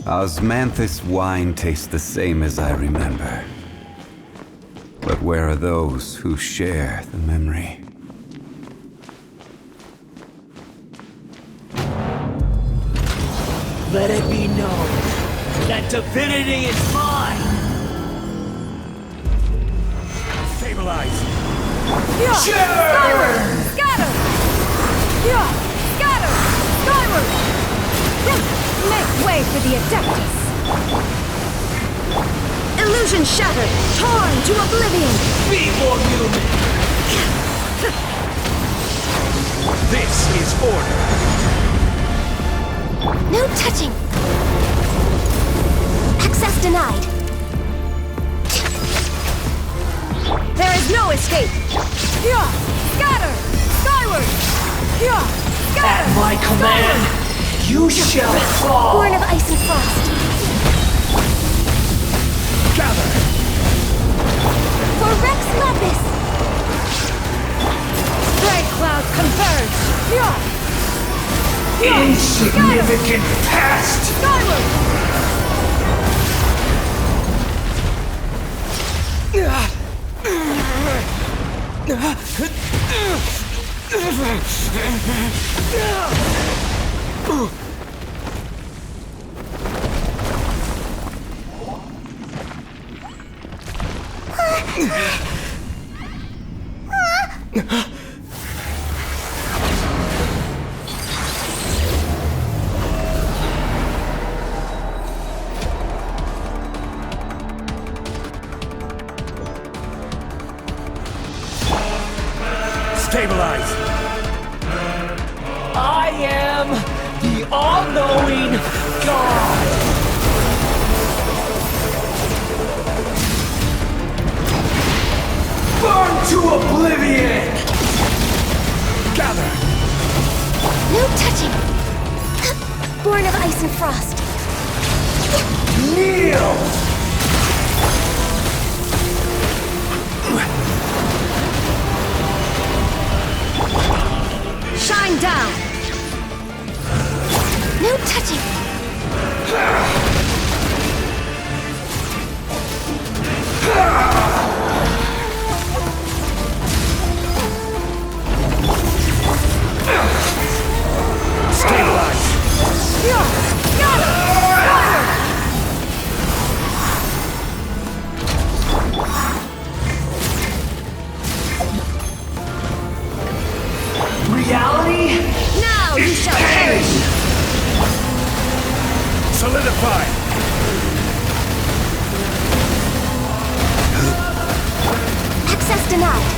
Osmanthus wine tastes the same as I remember. But where are those who share the memory? Let it be known that divinity is mine! Stabilize! Skyward! Scatter! Scatter! Skyward! Make way for the Adeptus! Illusion shattered! Torn to oblivion! Be more human! This is order! No touching! Access denied! There is no escape! Scatter! Skyward! Scatter! At my command, you shall fall! Born of ice and frost! Gather! For Rex Lapis! Stray clouds converge! Insignificant past! Skyward! Stabilize! I am the all-knowing God! Burn to oblivion! Gather! No touching! Born of ice and frost! Kneel! Shine down! No touching! Stabilize! Reality? Now you shall perish! Solidify! Access denied!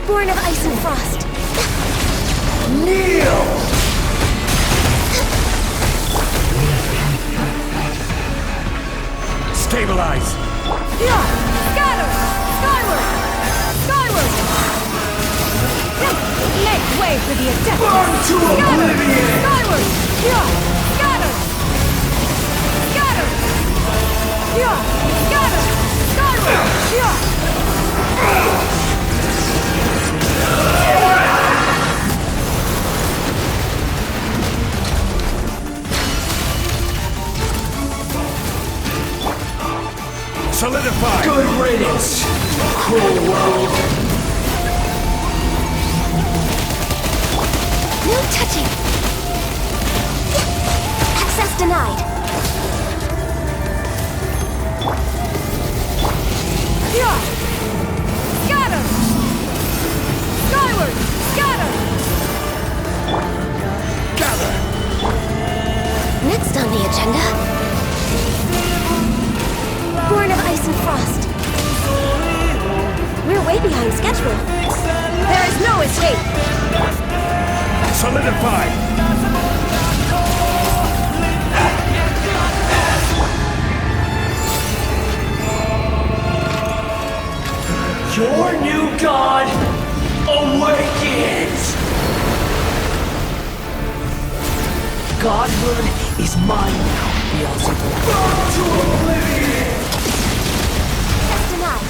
Born of ice and frost! Kneel! Stabilize! Scatter! Skyward! Skyward! Make way for the Adeptus! Burn to oblivion! Skyward! Scatter! Scatter! Scatter! Skyward! Solidify! Good riddance, cruel world! No touching! Access denied! Scatter! Skyward! Scatter! Gather! Next on the agenda... Born of ice and frost. We're way behind schedule. There is no escape! Solidify! Your new god awakens! Godhood is mine now, Beelzebub. Burn to oblivion! That's denied.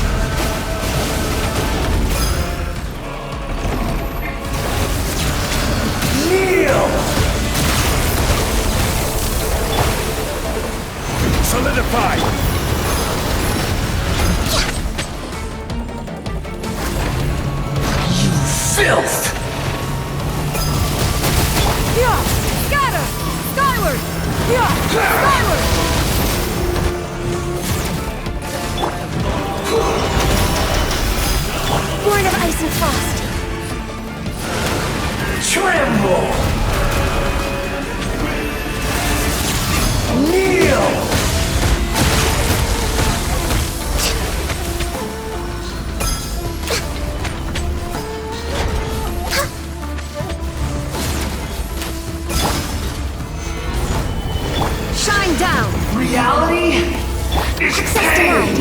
Access denied.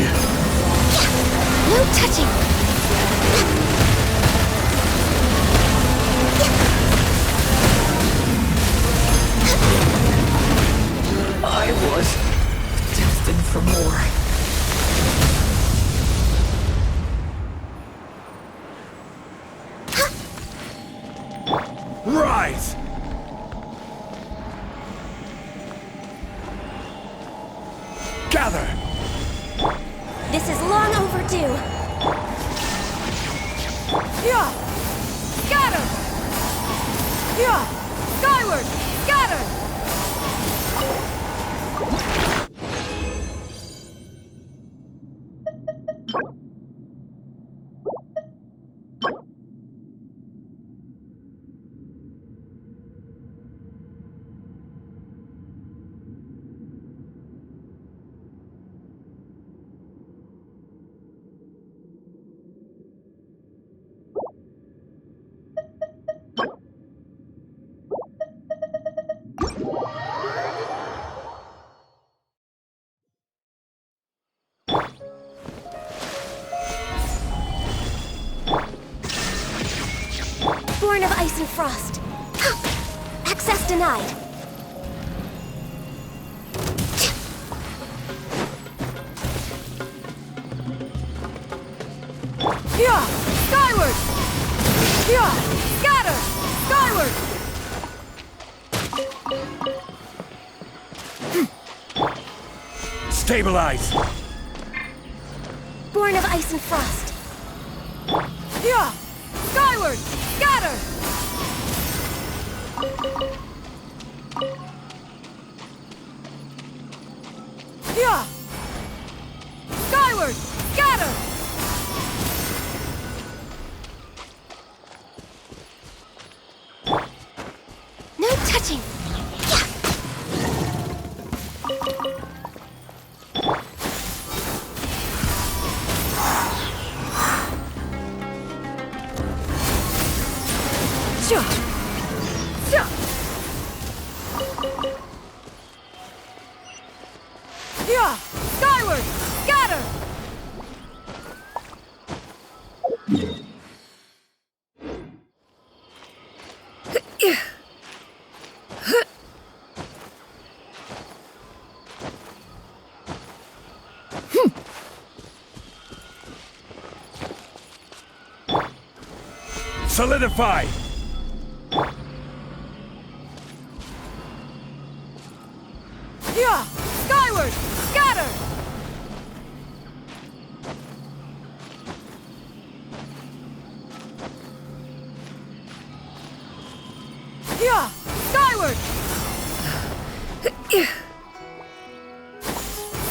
No touching. I was destined for more. Rise! Gather! This is long overdue. Yeah! Scatter! Yeah! Skyward! Scatter! Born of ice and frost. Access denied. Yeah! Skyward! Yeah! Scatter! Skyward! Stabilize! Born of ice and frost. Yeah! Skyward! Scatter! Yeah! Skyward! Scatter! No touching. Sure! Sure! Yeah! Skyward! Scatter! Solidify! Yeah! Skyward! Scatter! Yeah! Skyward!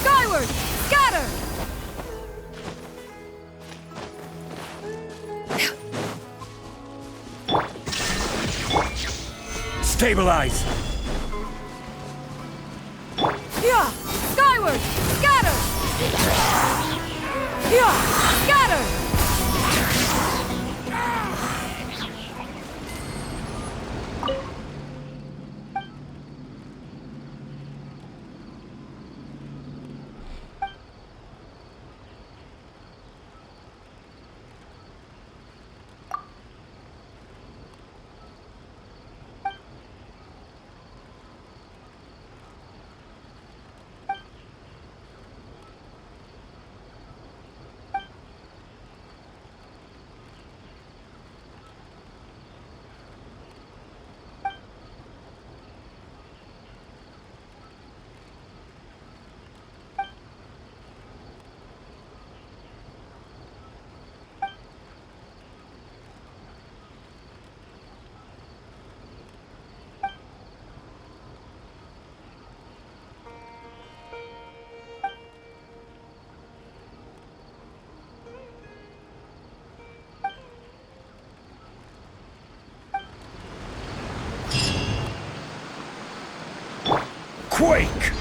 Skyward! Scatter! Stabilize! Yeah! Skyward! Scatter! Yeah! Scatter! Quake!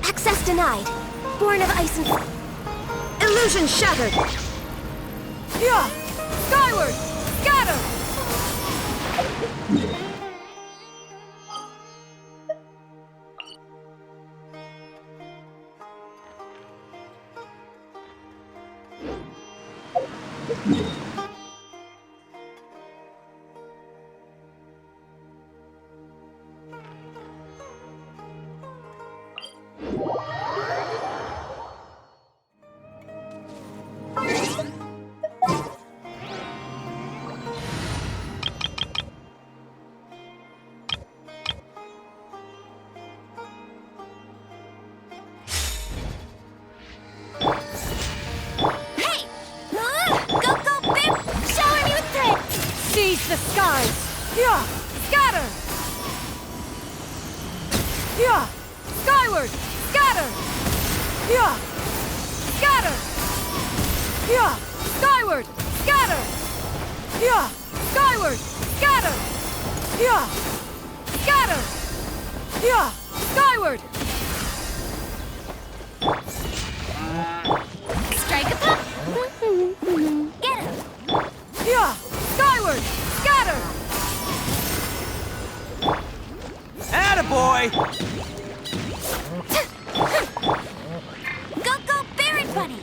Access denied. Born of ice and... Illusion shattered! Yeah! Skyward! Scatter! the skies! Yeah! Scatter! Yeah! Skyward! Scatter! Yeah! Scatter! Yeah! Skyward! Scatter! Yeah! Skyward! Scatter! Yeah! Scatter! Yeah! Skyward! Strike a pop! Get him! Yeah! Skyward! Scatter! Attaboy! Go, go, Barret Bunny!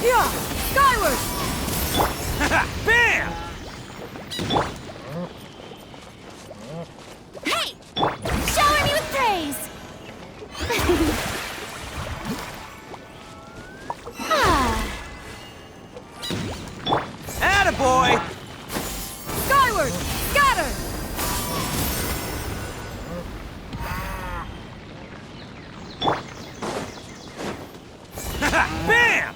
Yeah! Skyward! Bam! Hey! Shower me with praise! Attaboy! Skyward! Scatter! Bam!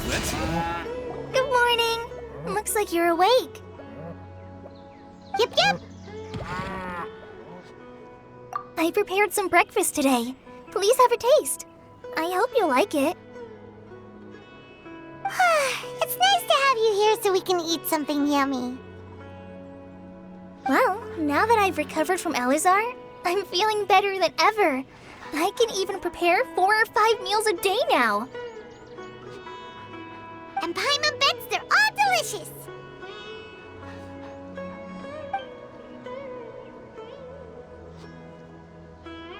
Let's... Good morning. Looks like you're awake. Yep, yep. I prepared some breakfast today. Please have a taste. I hope you like it. It's nice to have you here so we can eat something yummy. Well, now that I've recovered from Elazar, I'm feeling better than ever. I can even prepare 4 or 5 meals a day now. And Paimon bets they're all delicious.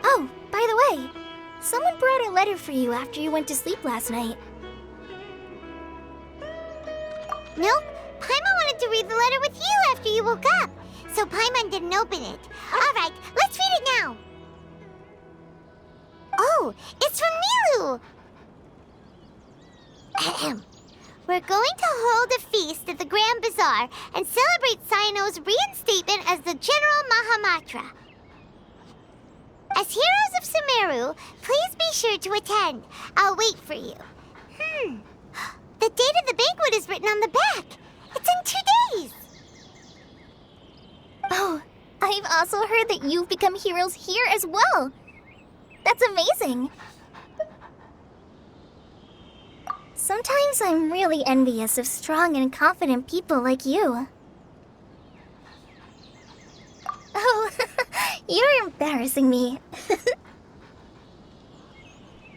Oh, by the way, someone brought a letter for you after you went to sleep last night. Nope, Paimon wanted to read the letter with you after you woke up. So Paimon didn't open it. Alright, let's read it now. Oh, it's from Nilu. Ahem. We're going to hold a feast at the Grand Bazaar and celebrate Cyano's reinstatement as the General Mahamatra. As heroes of Sumeru, please be sure to attend. I'll wait for you. The date of the banquet is written on the back. It's in 2 days. Oh, I've also heard that you've become heroes here as well. That's amazing. Sometimes I'm really envious of strong and confident people like you. Oh, you're embarrassing me.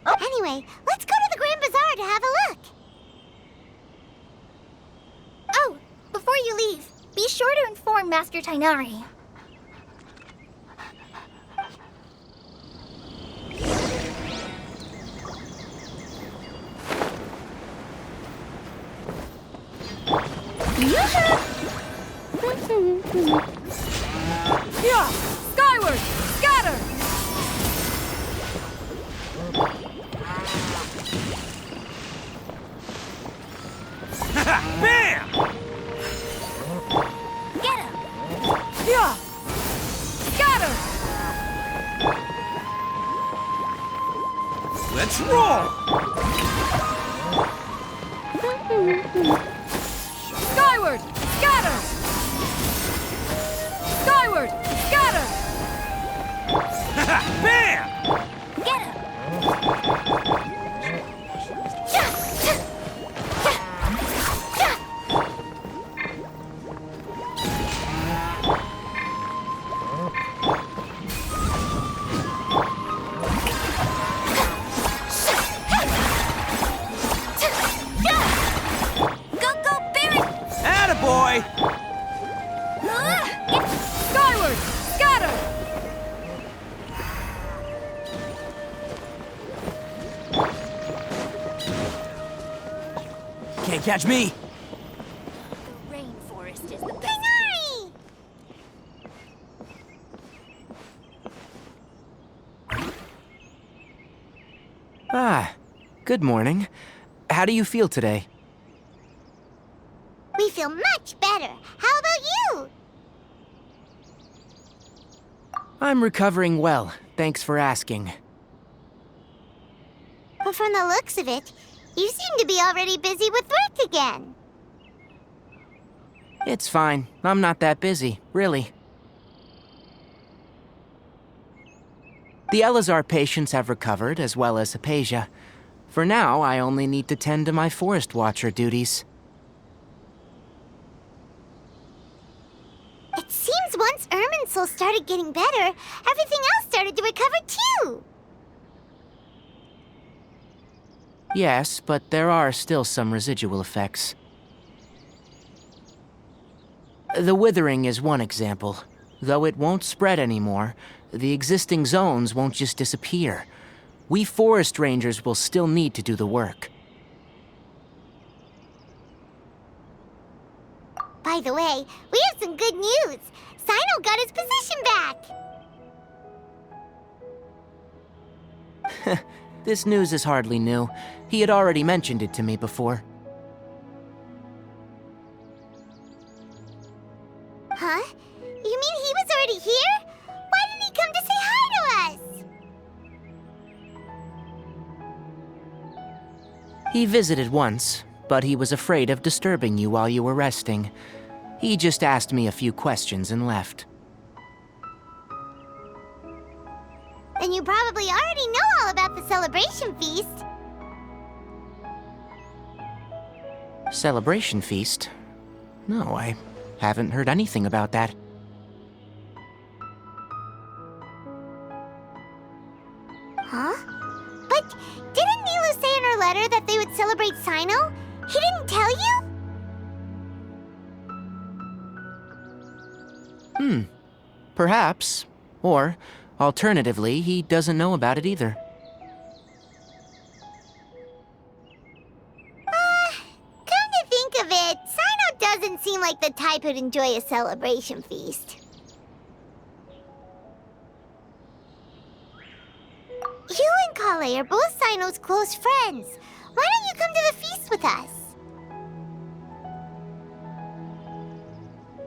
Anyway, let's go to the Grand Bazaar to have a look. Oh, before you leave, be sure to inform Master Tainari. Yeah! Skyward! Scatter! Bam! Get him! Yeah! Scatter! Let's roll! Skyward! Scatter! Skyward! Scatter! Bam! Get him! Go, go, Barret! Attaboy! Skyward! Scatter! Can't catch me! The rainforest is the best. Tainari! Ah, good morning. How do you feel today? We feel much better. How about you? I'm recovering well, thanks for asking. But from the looks of it, you seem to be already busy with work again. It's fine. I'm not that busy, really. The Elazar patients have recovered, as well as Apasia. For now, I only need to tend to my Forest Watcher duties. It seems once Irminsul started getting better, everything else started to recover too. Yes, but there are still some residual effects. The withering is one example. Though it won't spread anymore, the existing zones won't just disappear. We forest rangers will still need to do the work. By the way, we have some good news. Sino got his position back. This news is hardly new. He had already mentioned it to me before. Huh? You mean he was already here? Why didn't he come to say hi to us? He visited once, but he was afraid of disturbing you while you were resting. He just asked me a few questions and left. Then you probably already know all about the celebration feast. Celebration feast? No, I haven't heard anything about that. Huh? But didn't Nilu say in her letter that they would celebrate Sino? He didn't tell you? Perhaps. Or, alternatively, he doesn't know about it either. Come to think of it, Sino doesn't seem like the type who'd enjoy a celebration feast. You and Kale are both Sino's close friends. Why don't you come to the feast with us?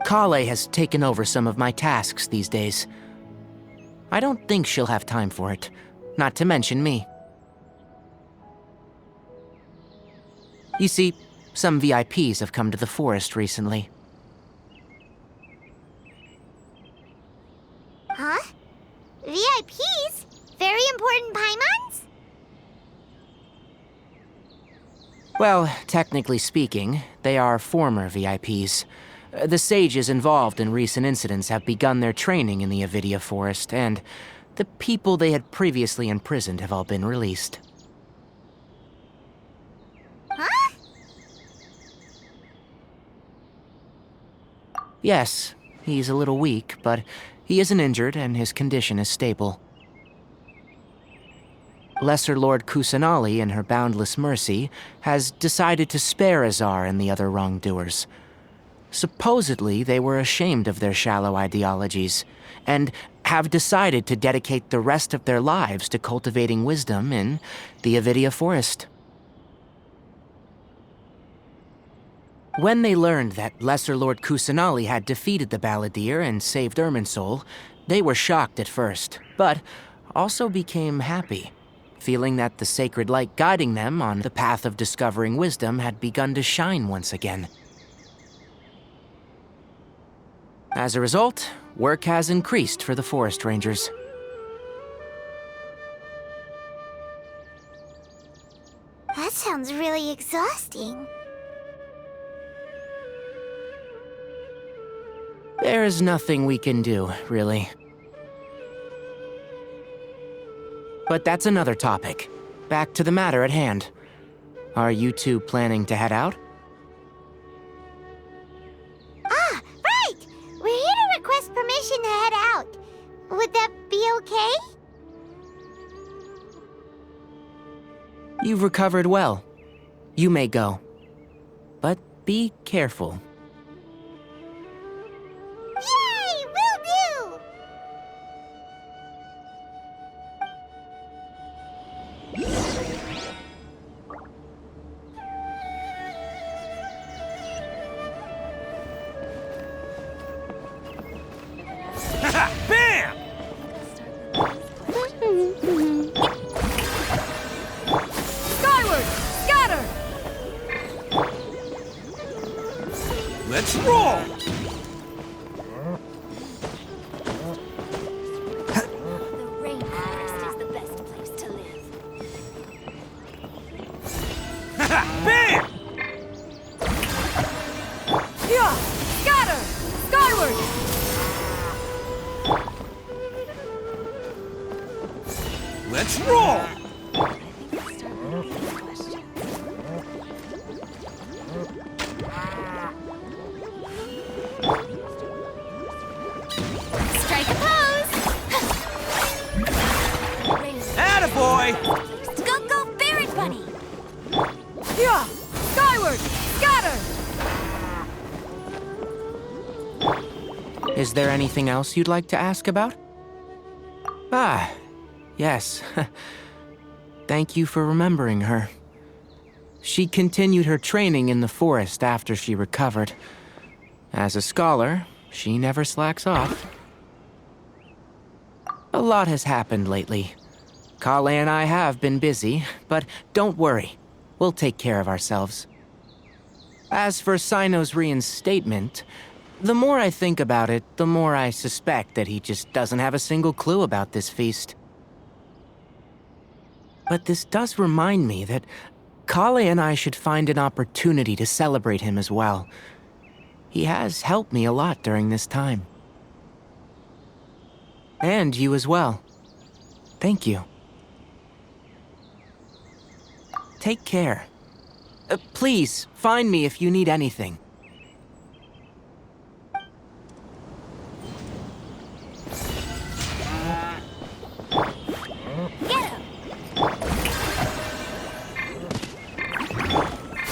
Kale has taken over some of my tasks these days. I don't think she'll have time for it, not to mention me. You see, some VIPs have come to the forest recently. Huh? VIPs? Very important Paimons? Well, technically speaking, they are former VIPs. The sages involved in recent incidents have begun their training in the Avidia Forest, and the people they had previously imprisoned have all been released. Huh? Yes, he's a little weak, but he isn't injured and his condition is stable. Lesser Lord Kusanali, in her boundless mercy, has decided to spare Azar and the other wrongdoers. Supposedly, they were ashamed of their shallow ideologies, and have decided to dedicate the rest of their lives to cultivating wisdom in the Avidia Forest. When they learned that Lesser Lord Kusanali had defeated the Balladeer and saved Irminsul, they were shocked at first, but also became happy, feeling that the sacred light guiding them on the path of discovering wisdom had begun to shine once again. As a result, work has increased for the Forest Rangers. That sounds really exhausting. There is nothing we can do, really. But that's another topic. Back to the matter at hand. Are you two planning to head out? Ah, right! We're here to request permission to head out. Would that be okay? You've recovered well. You may go. But be careful. Yay! Will do! Bam! Let's roll! Strike a pose! Attaboy! Go, Ferret Bunny! Yeah! Skyward! Scatter! Is there anything else you'd like to ask about? Ah, yes. Thank you for remembering her. She continued her training in the forest after she recovered. As a scholar, she never slacks off. A lot has happened lately. Kale and I have been busy, but don't worry. We'll take care of ourselves. As for Sino's reinstatement, the more I think about it, the more I suspect that he just doesn't have a single clue about this feast. But this does remind me that Kale and I should find an opportunity to celebrate him as well. He has helped me a lot during this time. And you as well. Thank you. Take care. Please, find me if you need anything. Get him!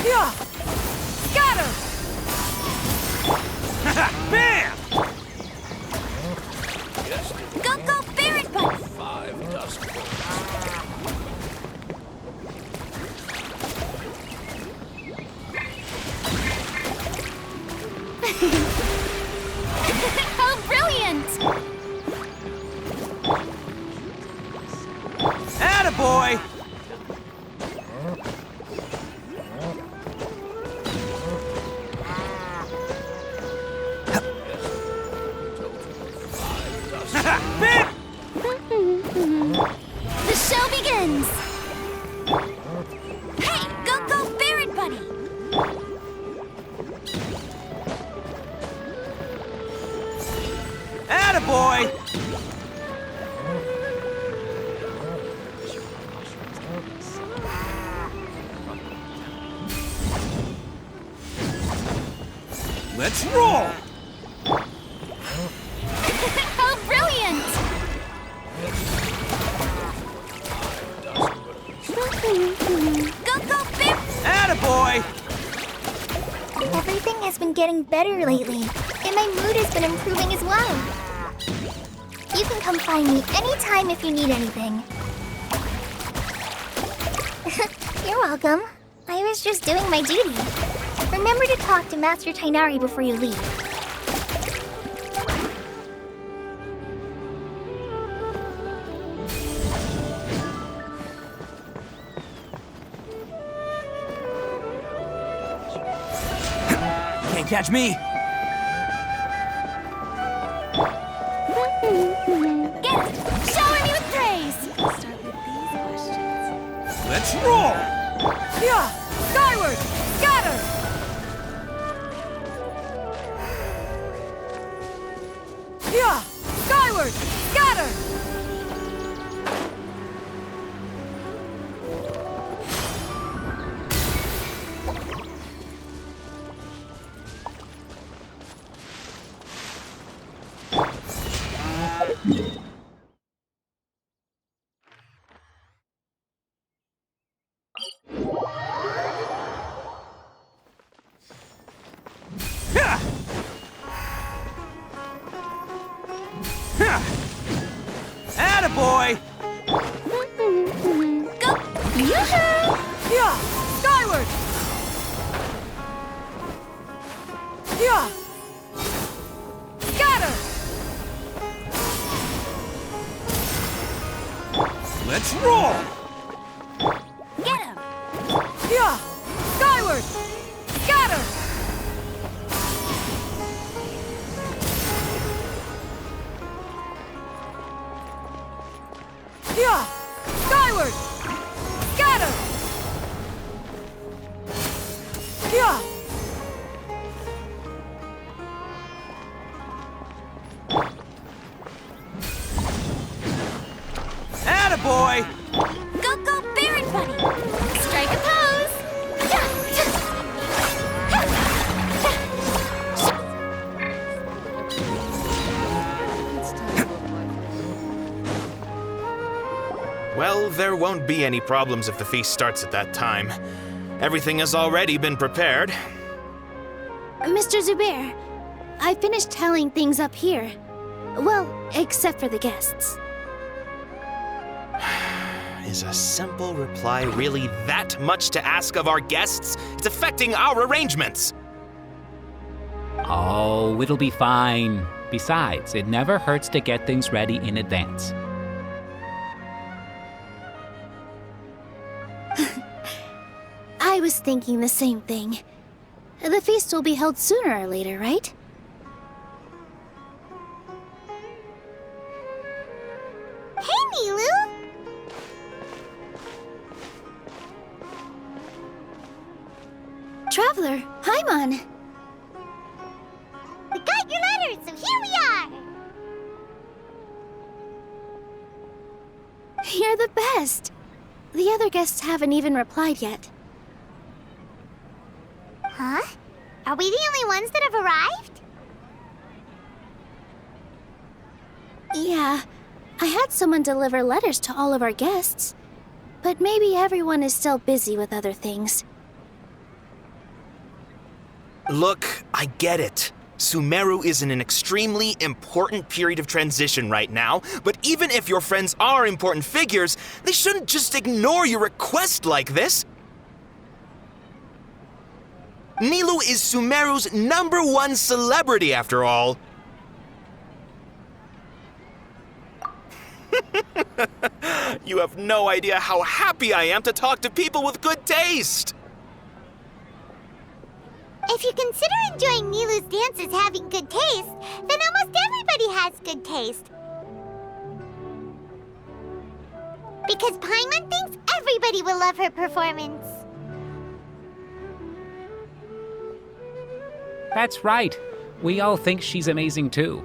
Yeah! Scatter! Bam! Go, Ferret Bunny! 5 dusk How brilliant! Attaboy! Bam! The show begins! Hey, go, Ferret Bunny! Attaboy! Let's roll! How brilliant! Go, Ferret! Attaboy! Everything has been getting better lately, and my mood has been improving as well. You can come find me anytime if you need anything. You're welcome. I was just doing my duty. Remember to talk to Master Tainari before you leave. Can't catch me! Get it! Shower me with praise! Let's roll! Yeah! Skyward! Scatter! Yeah! Skyward! Scatter! Ha! Ha! Attaboy! Go! Yoo-hoo! Yeah! Skyward! Yeah! Scatter! Let's roll! Get him! Yeah! Skyward! Scatter! Yeah! Skyward! Scatter! Yeah! boy! Go, go, Baron Bunny! Strike a pose! Well, there won't be any problems if the feast starts at that time. Everything has already been prepared. Mr. Zubair, I finished tallying things up here. Well, except for the guests. Is a simple reply really that much to ask of our guests? It's affecting our arrangements. Oh, it'll be fine. Besides, it never hurts to get things ready in advance. I was thinking the same thing. The feast will be held sooner or later, right? Hey, Nilu! Traveler, Paimon! We got your letters, so here we are! You're the best! The other guests haven't even replied yet. Huh? Are we the only ones that have arrived? Yeah, I had someone deliver letters to all of our guests. But maybe everyone is still busy with other things. Look, I get it. Sumeru is in an extremely important period of transition right now, but even if your friends are important figures, they shouldn't just ignore your request like this. Nilu is Sumeru's #1 celebrity, after all. You have no idea how happy I am to talk to people with good taste. If you consider enjoying Nilu's dances having good taste, then almost everybody has good taste. Because Paimon thinks everybody will love her performance. That's right. We all think she's amazing too.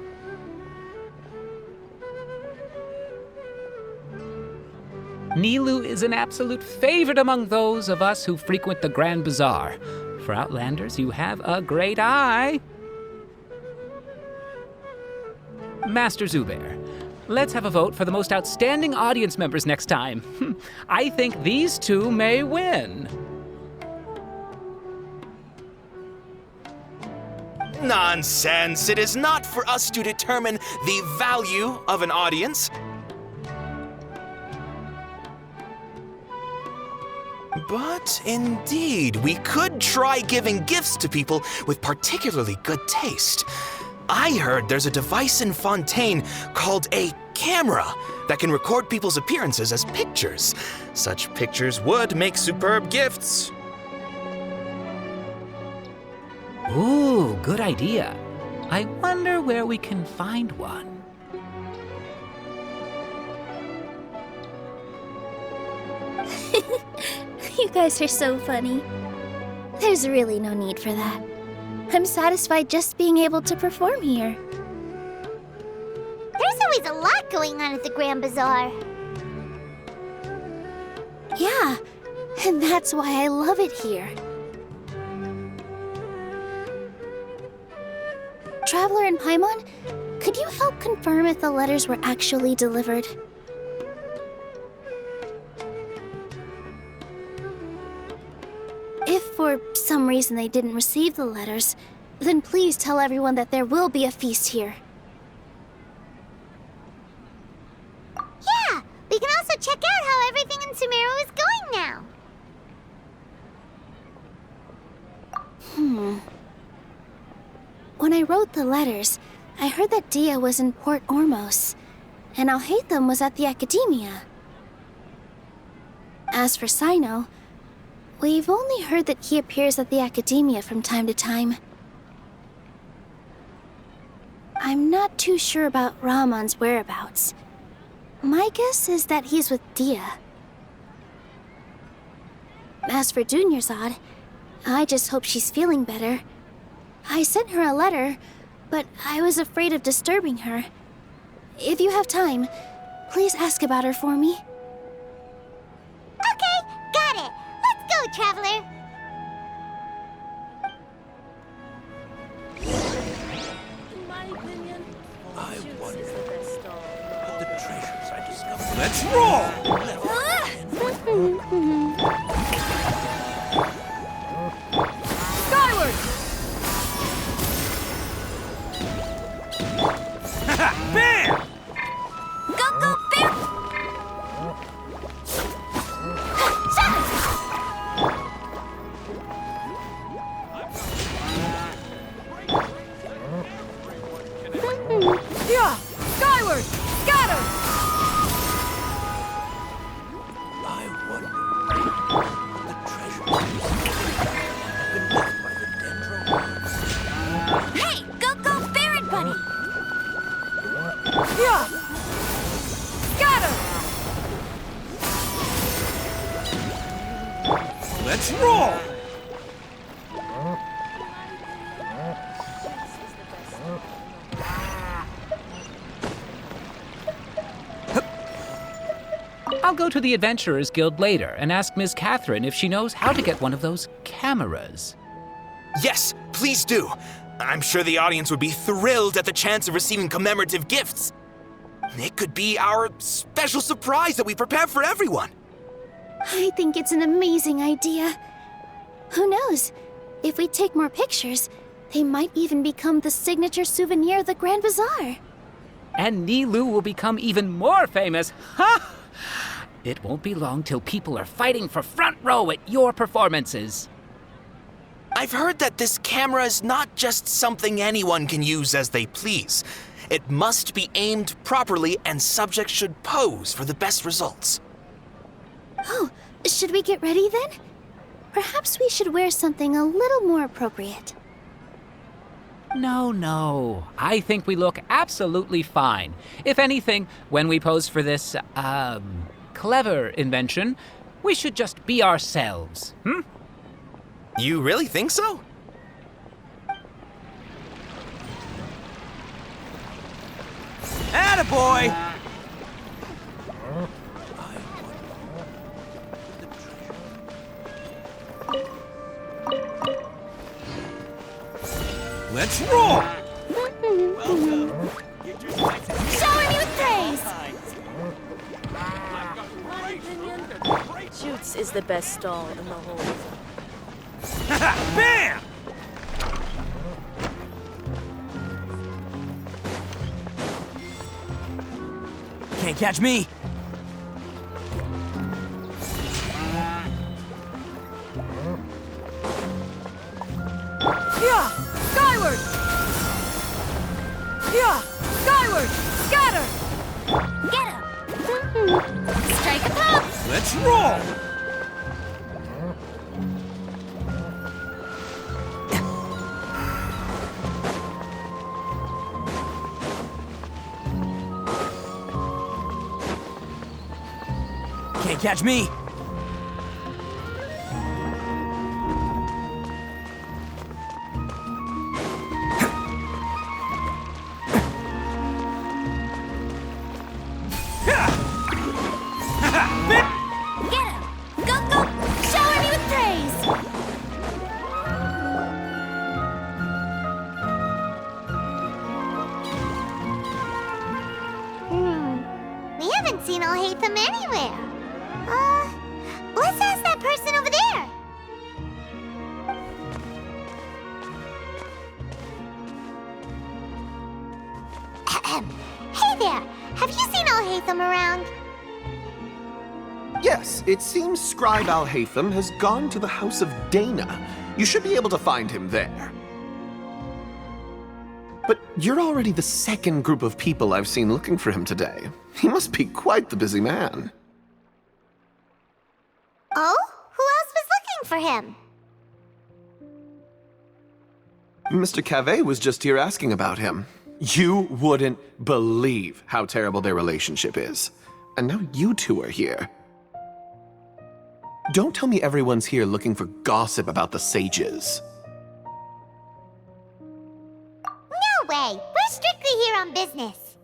Nilu is an absolute favorite among those of us who frequent the Grand Bazaar. For Outlanders, you have a great eye. Master Zubair, let's have a vote for the most outstanding audience members next time. I think these two may win. Nonsense! It is not for us to determine the value of an audience. But indeed, we could try giving gifts to people with particularly good taste. I heard there's a device in Fontaine called a camera that can record people's appearances as pictures. Such pictures would make superb gifts. Ooh, good idea. I wonder where we can find one. You guys are so funny. There's really no need for that. I'm satisfied just being able to perform here. There's always a lot going on at the Grand Bazaar. Yeah, and that's why I love it here. Traveler and Paimon, could you help confirm if the letters were actually delivered? If for some reason they didn't receive the letters, then please tell everyone that there will be a feast here. Yeah, we can also check out how everything in Sumeru is going now. When I wrote the letters, I heard that Dia was in Port Ormos, and Alhaitham was at the Academia. As for Sino, we've only heard that he appears at the Academia from time to time. I'm not too sure about Rahman's whereabouts. My guess is that he's with Dia. As for Dunyarzad, I just hope she's feeling better. I sent her a letter, but I was afraid of disturbing her. If you have time, please ask about her for me. traveler. Let's roll! Skyward! Bam! Go, go, bear! Yeah! Skyward! Scatter! Hey, go, go, bear it, bunny! Yeah! Scatter! Let's roll! I'll go to the Adventurers Guild later and ask Miss Catherine if she knows how to get one of those cameras. Yes, please do. I'm sure the audience would be thrilled at the chance of receiving commemorative gifts. It could be our special surprise that we prepare for everyone. I think it's an amazing idea. Who knows? If we take more pictures, they might even become the signature souvenir of the Grand Bazaar. And Nilu will become even more famous. Ha! It won't be long till people are fighting for front row at your performances. I've heard that this camera is not just something anyone can use as they please. It must be aimed properly, and subjects should pose for the best results. Oh, should we get ready then? Perhaps we should wear something a little more appropriate. No. I think we look absolutely fine. If anything, when we pose for this, clever invention, we should just be ourselves, You really think so? Attaboy! Let's roll! Shower me with praise! Shoots is the best stall in the whole. Bam! Can't catch me! Yeah! Skyward! Yeah! Skyward! Scatter! Get him! Strike a pose! Let's roll! Can't catch me! Get him! Go, go! Shower me with praise! We haven't seen Alhaitham anywhere. Let's ask that person over there. Hey there, have you seen Alhaitham around? Yes, it seems Scribe Alhaitham has gone to the House of Dana. You should be able to find him there. But you're already the second group of people I've seen looking for him today. He must be quite the busy man. Oh? Who else was looking for him? Mr. Cavey was just here asking about him. You wouldn't believe how terrible their relationship is. And now you two are here. Don't tell me everyone's here looking for gossip about the sages. No way. We're strictly here on business.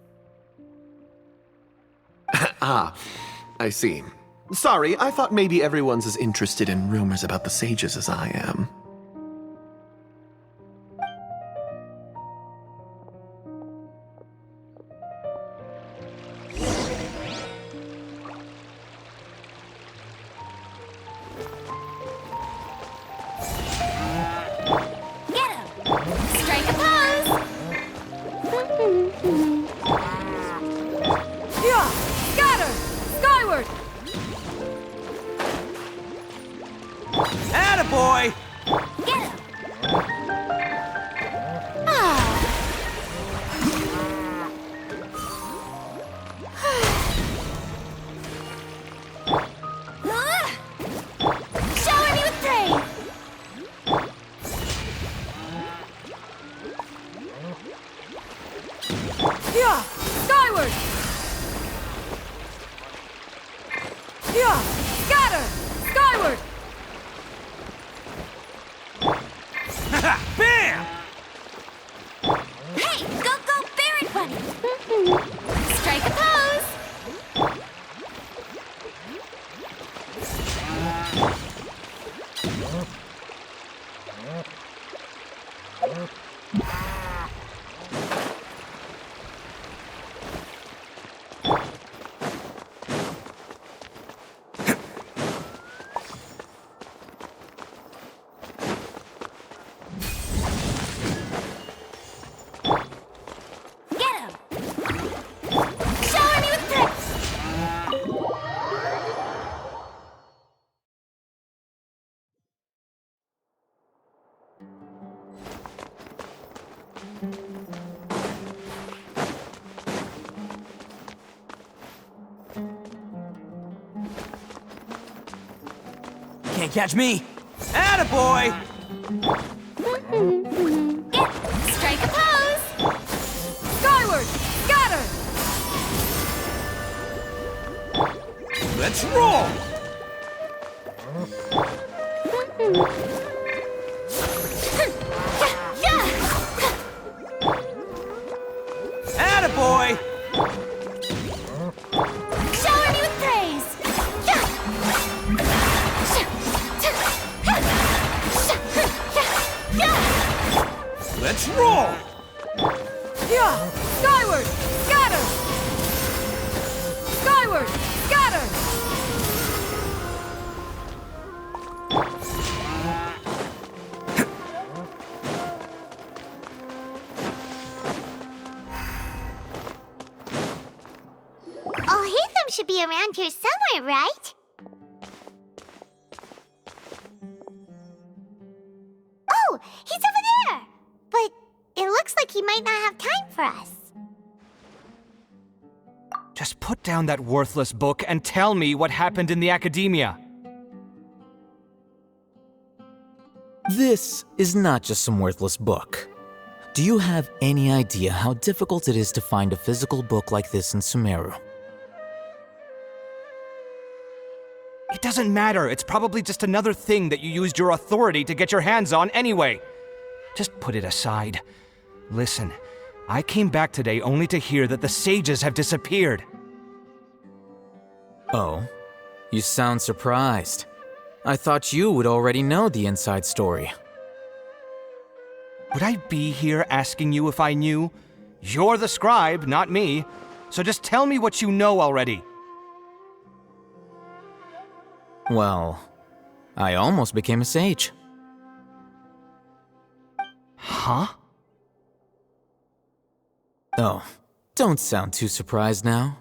Ah, I see. Sorry, I thought maybe everyone's as interested in rumors about the sages as I am. Strike a pose! Yeah! Scatter! Skyward! Attaboy! Get him! Ah. Shower me with praise! Yeah! Skyward! Yeah! Scatter! Skyward! Bam! Hey, go, Barret Bunny! Strike a pose! Get him! Shower me with praise! Can't catch me. Attaboy! Strike a pose! Skyward! Scatter! Let's roll! Attaboy! Shower me with praise! Let's roll! Yeah! Skyward! Scatter! Skyward! Scatter! Oh, Hatham should be around here somewhere, right? Oh, he's over there! But it looks like he might not have time for us. Just put down that worthless book and tell me what happened in the academia. This is not just some worthless book. Do you have any idea how difficult it is to find a physical book like this in Sumeru? It doesn't matter. It's probably just another thing that you used your authority to get your hands on anyway. Just put it aside. Listen, I came back today only to hear that the sages have disappeared. Oh, you sound surprised. I thought you would already know the inside story. Would I be here asking you if I knew? You're the scribe, not me. So just tell me what you know already. Well, I almost became a sage. Huh? Oh, don't sound too surprised now.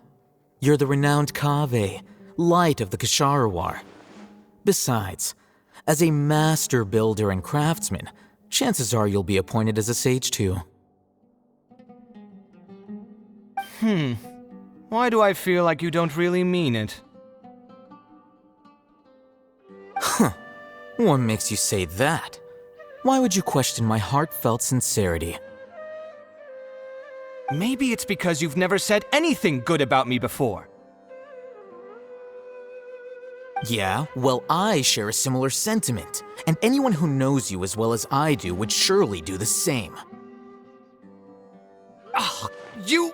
You're the renowned Kaveh, light of the Ksharawar. Besides, as a master builder and craftsman, chances are you'll be appointed as a sage too. Why do I feel like you don't really mean it? Huh. What makes you say that? Why would you question my heartfelt sincerity? Maybe it's because you've never said anything good about me before. Yeah, well, I share a similar sentiment, and anyone who knows you as well as I do would surely do the same. You...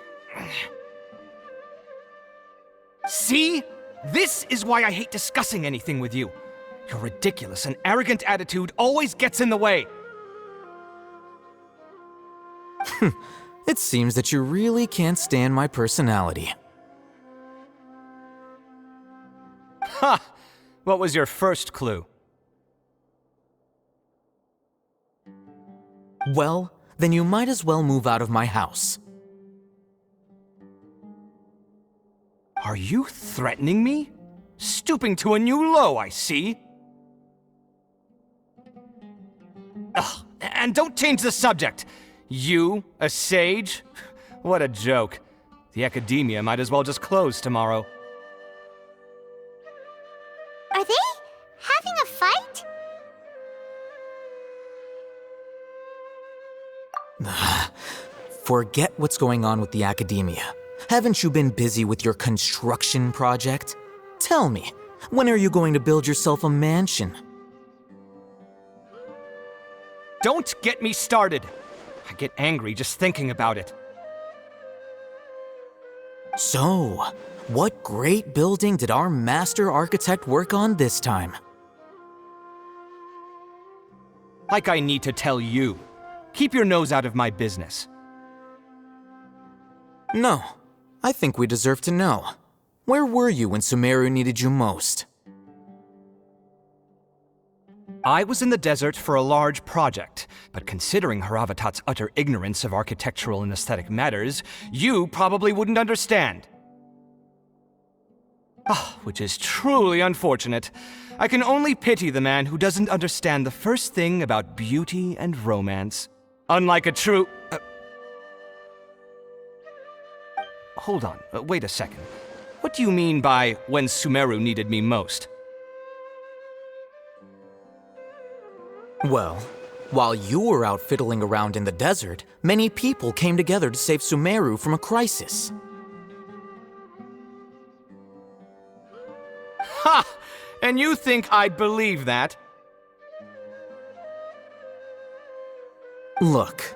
See? This is why I hate discussing anything with you. Your ridiculous and arrogant attitude always gets in the way. It seems that you really can't stand my personality. Ha! What was your first clue? Well, then you might as well move out of my house. Are you threatening me? Stooping to a new low, I see. Ugh, and don't change the subject. You, a sage? What a joke. The academia might as well just close tomorrow. Are they having a fight? Forget what's going on with the academia. Haven't you been busy with your construction project? Tell me, when are you going to build yourself a mansion? Don't get me started. I get angry just thinking about it. So, what great building did our master architect work on this time? Like I need to tell you. Keep your nose out of my business. No, I think we deserve to know. Where were you when Sumeru needed you most? I was in the desert for a large project, but considering Haravatat's utter ignorance of architectural and aesthetic matters, you probably wouldn't understand. Which is truly unfortunate. I can only pity the man who doesn't understand the first thing about beauty and romance. Unlike a true... Hold on, wait a second. What do you mean by when Sumeru needed me most? Well, while you were out fiddling around in the desert, many people came together to save Sumeru from a crisis. Ha! And you think I'd believe that? Look,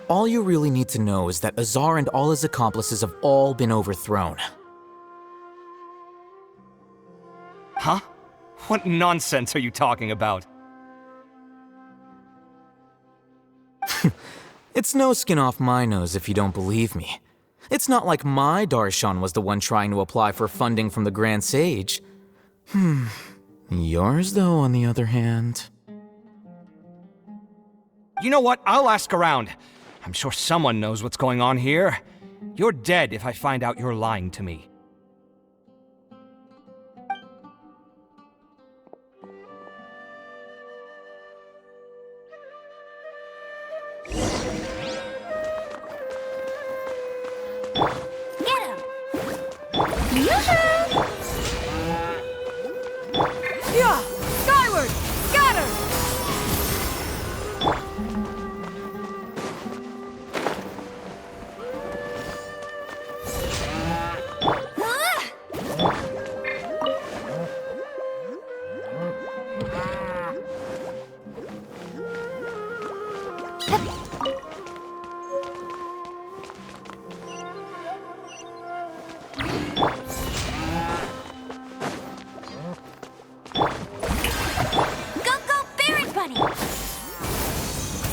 all you really need to know is that Azar and all his accomplices have all been overthrown. Huh? What nonsense are you talking about? It's no skin off my nose if you don't believe me. It's not like my Darshan was the one trying to apply for funding from the Grand Sage. Yours, though, on the other hand... You know what? I'll ask around. I'm sure someone knows what's going on here. You're dead if I find out you're lying to me. Yeah! Skyward!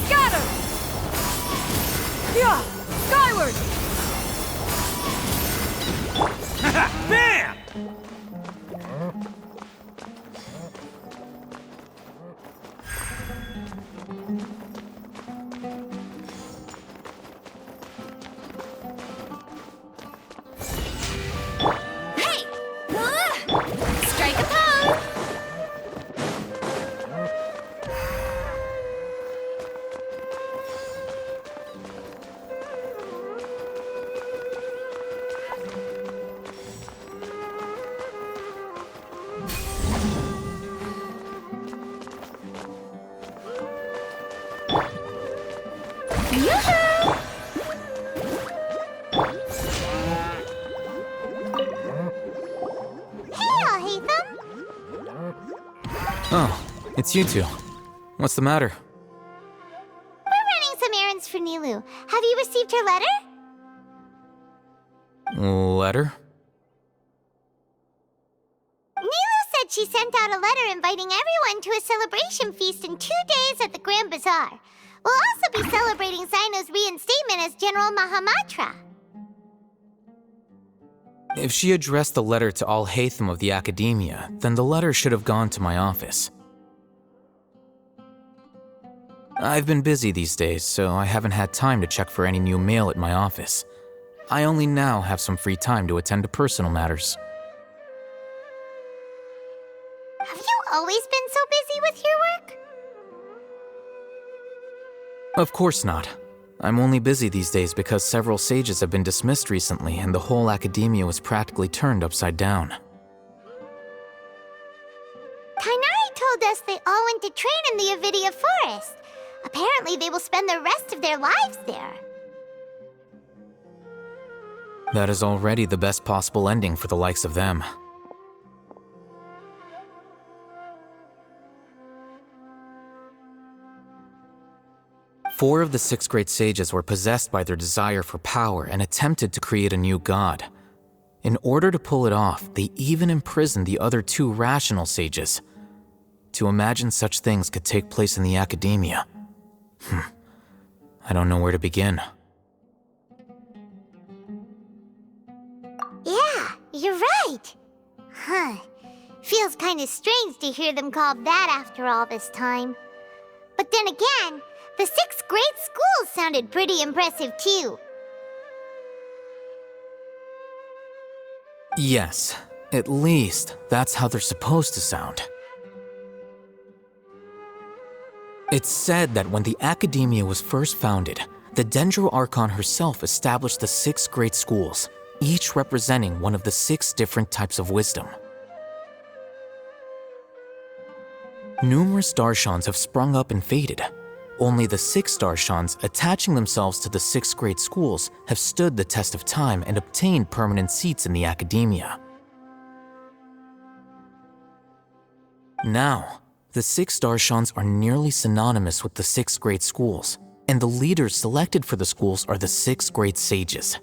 Scatter! Yeah! Skyward! Bam! Hey! Strike a pose! Oh, it's you two. What's the matter? We're running some errands for Nilu. Have you received her letter? Letter? said she sent out a letter inviting everyone to a celebration feast in 2 days at the Grand Bazaar. We'll also be celebrating Cyno's reinstatement as General Mahamatra. If she addressed the letter to all Hatham of the Academia, then the letter should have gone to my office. I've been busy these days, so I haven't had time to check for any new mail at my office. I only now have some free time to attend to personal matters. Have you always been so busy with your work? Of course not. I'm only busy these days because several sages have been dismissed recently and the whole academia was practically turned upside down. Tighnari told us they all went to train in the Avidia Forest. Apparently they will spend the rest of their lives there. That is already the best possible ending for the likes of them. Four of the 6 great sages were possessed by their desire for power and attempted to create a new god. In order to pull it off, they even imprisoned the other 2 rational sages. To imagine such things could take place in the academia. I don't know where to begin. Yeah, you're right. Feels kinda strange to hear them called that after all this time. But then again, the 6 great schools sounded pretty impressive too. Yes, at least that's how they're supposed to sound. It's said that when the Academia was first founded, the Dendro Archon herself established the 6 great schools, each representing one of the 6 different types of wisdom. Numerous Darshans have sprung up and faded. Only the 6 Darshans attaching themselves to the 6 great schools have stood the test of time and obtained permanent seats in the Academia. Now, the 6 Darshans are nearly synonymous with the 6 great schools, and the leaders selected for the schools are the 6 great sages.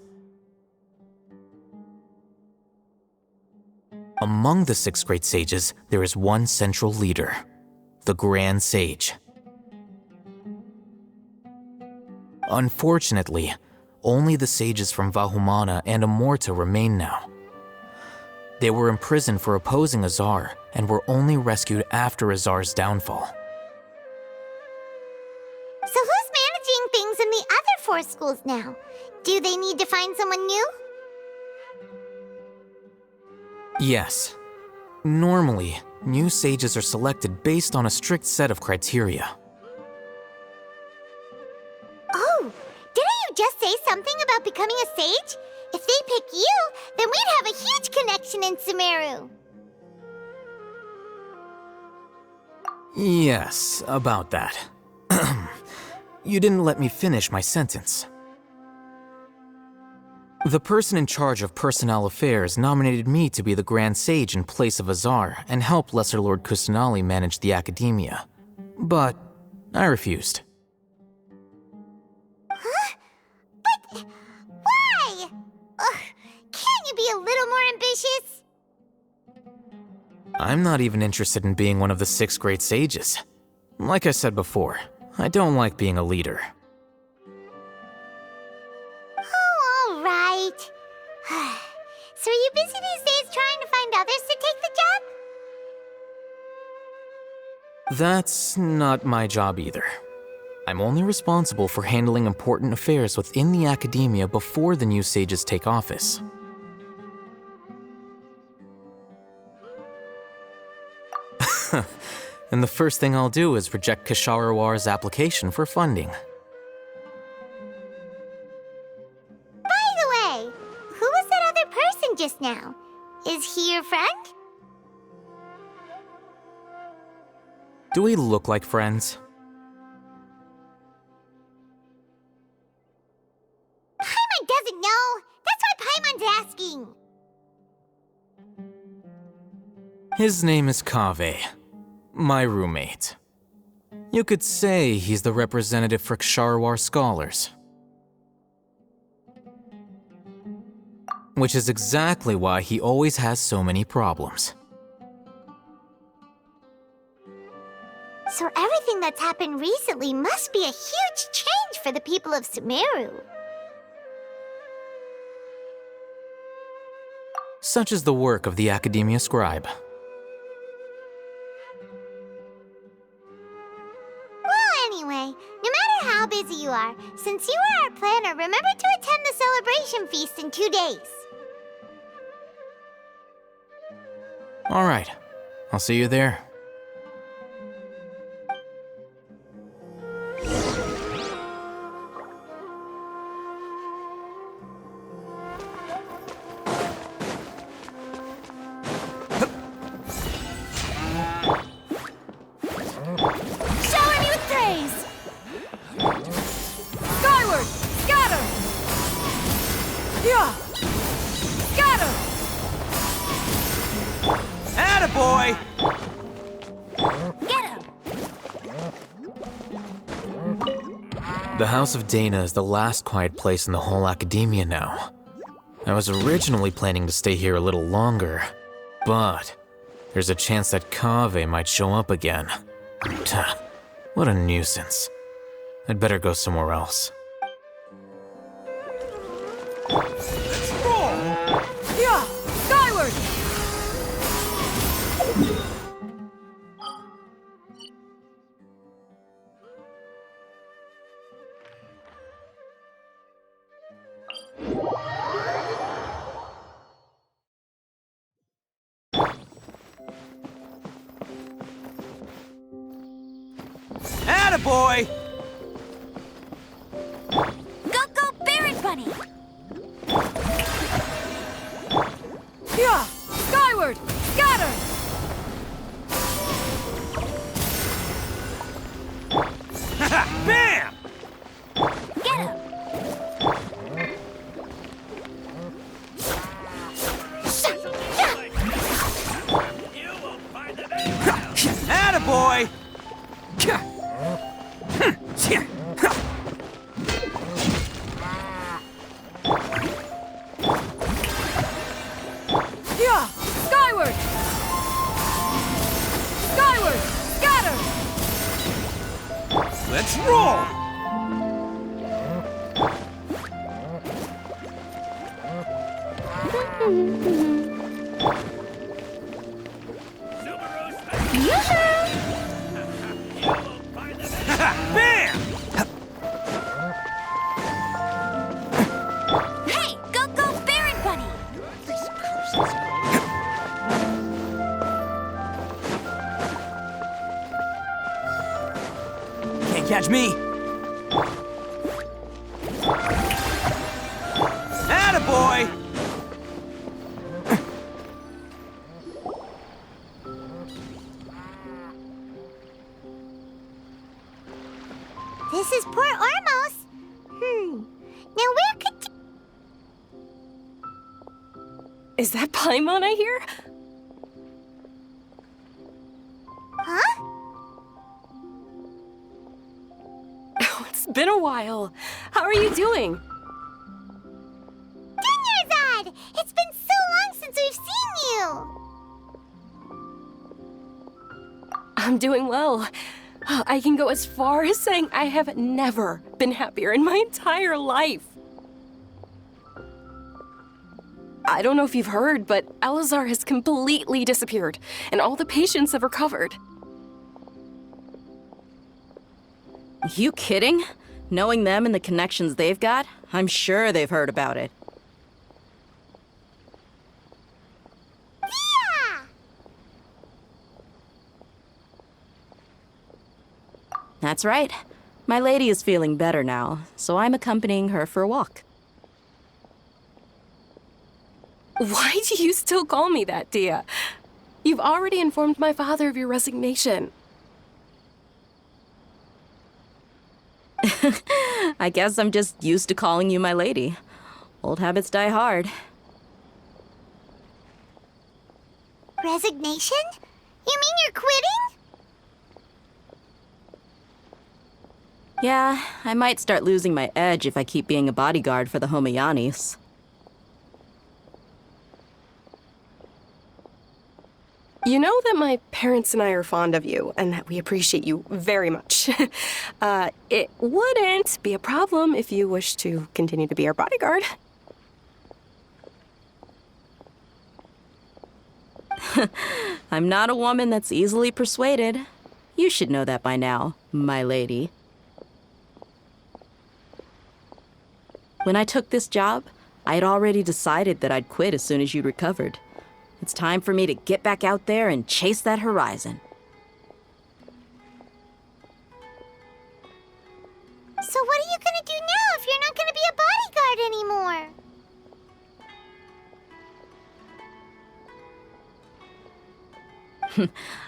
Among the 6 great sages, there is one central leader, the Grand Sage. Unfortunately, only the sages from Vahumana and Amorta remain now. They were imprisoned for opposing Azar and were only rescued after Azar's downfall. So who's managing things in the other 4 schools now? Do they need to find someone new? Yes. Normally, new sages are selected based on a strict set of criteria. Oh, didn't you just say something about becoming a sage? If they pick you, then we'd have a huge connection in Sumeru. Yes, about that. You didn't let me finish my sentence. The person in charge of personnel affairs nominated me to be the Grand Sage in place of Azar and help Lesser Lord Kusanali manage the Academia. But I refused. Huh? But why? Can't you be a little more ambitious? I'm not even interested in being one of the 6 great sages. Like I said before, I don't like being a leader. Oh, all right. So are you busy these days trying to find others to take the job? That's not my job either. I'm only responsible for handling important affairs within the Academia before the new sages take office. And the first thing I'll do is reject Kasharawar's application for funding. By the way, who was that other person just now? Is he your friend? Do we look like friends? Paimon doesn't know. That's why Paimon's asking. His name is Kaveh, my roommate. You could say he's the representative for Ksharawar scholars. Which is exactly why he always has so many problems. So everything that's happened recently must be a huge change for the people of Sumeru. Such is the work of the Academia Scribe. Well, anyway, no matter how busy you are, since you are our planner, remember to attend the celebration feast in 2 days. All right, I'll see you there. Shower me with praise! Skyward! Scatter! Yeah! Scatter! Attaboy! Get him! The House of Dana is the last quiet place in the whole Academia now. I was originally planning to stay here a little longer, but there's a chance that Kaveh might show up again. Tuh, what a nuisance. I'd better go somewhere else. Yeah! Skyward! Attaboy! Go, Baron Bunny! Yeah! Skyward! Scatter! Bam! Get him! Attaboy! Yeah! Skyward! Skyward! Scatter! Let's roll! Bam! Hey! Go, Baron Bunny! Can't catch me! Attaboy! This is Port Ormos. Now where could... Is that Paimon I hear? Huh? Oh, it's been a while. How are you doing? Dunyarzad! It's been so long since we've seen you! I'm doing well. I can go as far as saying I have never been happier in my entire life. I don't know if you've heard, but Elazar has completely disappeared, and all the patients have recovered. You kidding? Knowing them and the connections they've got, I'm sure they've heard about it. Yeah! That's right. My lady is feeling better now, so I'm accompanying her for a walk. Why do you still call me that, Dia? You've already informed my father of your resignation. I guess I'm just used to calling you my lady. Old habits die hard. Resignation? You mean you're quitting? Yeah, I might start losing my edge if I keep being a bodyguard for the Homayanis. You know that my parents and I are fond of you, and that we appreciate you very much. It wouldn't be a problem if you wish to continue to be our bodyguard. I'm not a woman that's easily persuaded. You should know that by now, my lady. When I took this job, I had already decided that I'd quit as soon as you'd recovered. It's time for me to get back out there and chase that horizon. So what are you gonna do now if you're not gonna be a bodyguard anymore?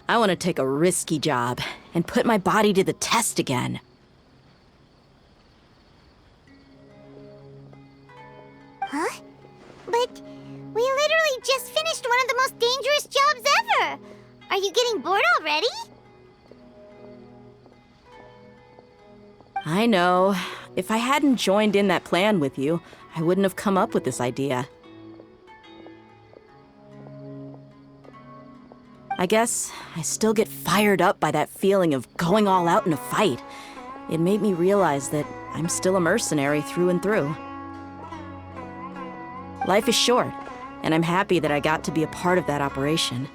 I want to take a risky job and put my body to the test again. Huh? But we literally just finished one of the most dangerous jobs ever! Are you getting bored already? I know. If I hadn't joined in that plan with you, I wouldn't have come up with this idea. I guess I still get fired up by that feeling of going all out in a fight. It made me realize that I'm still a mercenary through and through. Life is short, and I'm happy that I got to be a part of that operation.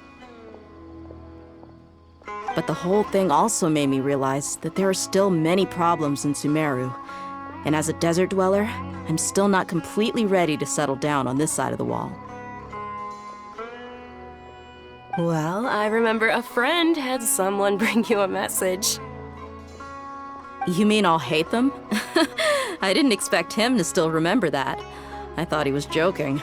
But the whole thing also made me realize that there are still many problems in Sumeru, and as a desert dweller, I'm still not completely ready to settle down on this side of the wall. Well, I remember a friend had someone bring you a message. You mean I'll hate them? I didn't expect him to still remember that. I thought he was joking.